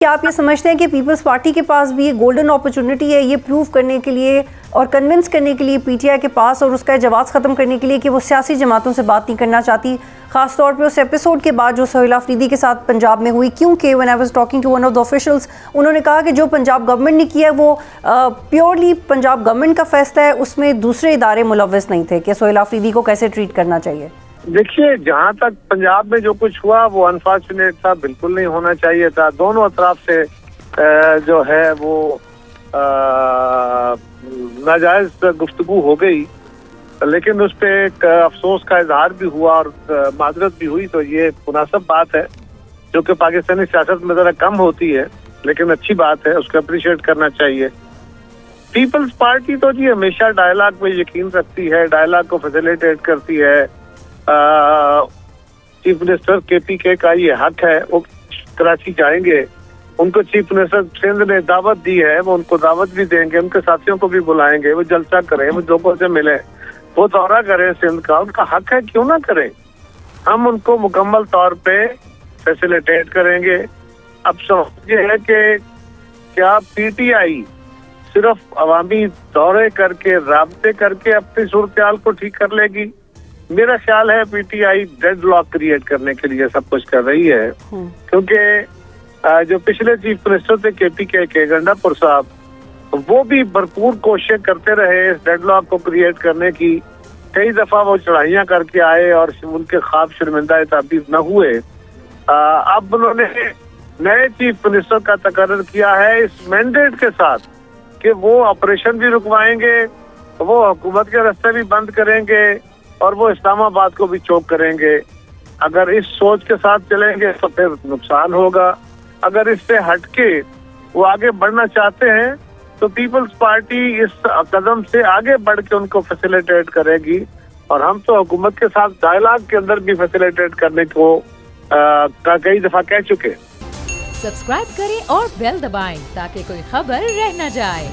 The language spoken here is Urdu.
کیا آپ یہ سمجھتے ہیں کہ پیپلز پارٹی کے پاس بھی یہ گولڈن اپرچونٹی ہے یہ پروو کرنے کے لیے اور کنونس کرنے کے لیے پی ٹی آئی کے پاس اور اس کا جواز ختم کرنے کے لیے کہ وہ سیاسی جماعتوں سے بات نہیں کرنا چاہتی، خاص طور پہ اس ایپیسوڈ کے بعد جو سہیل آفریدی کے ساتھ پنجاب میں ہوئی؟ کیونکہ when I was talking to one of the officials انہوں نے کہا کہ جو پنجاب گورنمنٹ نے کیا ہے وہ پیورلی پنجاب گورنمنٹ کا فیصلہ ہے، اس میں دوسرے ادارے ملوث نہیں تھے کہ سہیل آفریدی کو کیسے ٹریٹ کرنا چاہیے۔ دیکھیے، جہاں تک پنجاب میں جو کچھ ہوا وہ انفارچونیٹ تھا، بالکل نہیں ہونا چاہیے تھا۔ دونوں اطراف سے جو ہے وہ ناجائز گفتگو ہو گئی، لیکن اس پہ ایک افسوس کا اظہار بھی ہوا اور معذرت بھی ہوئی، تو یہ مناسب بات ہے جو کہ پاکستانی سیاست میں ذرا کم ہوتی ہے، لیکن اچھی بات ہے، اس کو اپریشیٹ کرنا چاہیے۔ پیپلز پارٹی تو جی ہمیشہ ڈائلاگ میں یقین رکھتی ہے، ڈائلاگ کو فیسیلیٹیٹ کرتی ہے۔ چیف منسٹر کے پی کے کا یہ حق ہے، وہ کراچی جائیں گے، ان کو چیف منسٹر سندھ نے دعوت دی ہے، وہ ان کو دعوت بھی دیں گے، ان کے ساتھیوں کو بھی بلائیں گے، وہ جلسہ کریں، وہ لوگوں سے ملیں، وہ دورہ کریں سندھ کا، ان کا حق ہے، کیوں نہ کریں؟ ہم ان کو مکمل طور پہ فیسیلیٹیٹ کریں گے۔ اب سوال یہ ہے کہ کیا پی ٹی آئی صرف عوامی دورے کر کے، رابطے کر کے اپنی صورتحال کو ٹھیک کر لے گی؟ میرا خیال ہے PTI deadlock create کرنے کے لیے سب کچھ کر رہی ہے، کیونکہ جو پچھلے چیف منسٹر تھے کے پی کے گنڈا پور صاحب، وہ بھی بھرپور کوششیں کرتے رہے اس ڈیڈ لاک کو کریٹ کرنے کی۔ کئی دفعہ وہ چڑھائیاں کر کے آئے اور ان کے خواب شرمندہ تعبیر نہ ہوئے۔ اب انہوں نے نئے چیف منسٹر کا تقرر کیا ہے اس مینڈیٹ کے ساتھ کہ وہ آپریشن بھی رکوائیں گے، وہ حکومت کے راستے بھی بند کریں گے اور وہ اسلام آباد کو بھی چوک کریں گے۔ اگر اس سوچ کے ساتھ چلیں گے تو پھر نقصان ہوگا۔ اگر اس سے ہٹ کے وہ آگے بڑھنا چاہتے ہیں تو پیپلز پارٹی اس قدم سے آگے بڑھ کے ان کو فیسیلیٹیٹ کرے گی، اور ہم تو حکومت کے ساتھ ڈائلاگ کے اندر بھی فیسیلیٹیٹ کرنے کو کئی دفعہ کہہ چکے۔ سبسکرائب کریں اور بیل دبائیں تاکہ کوئی خبر رہ نہ جائے۔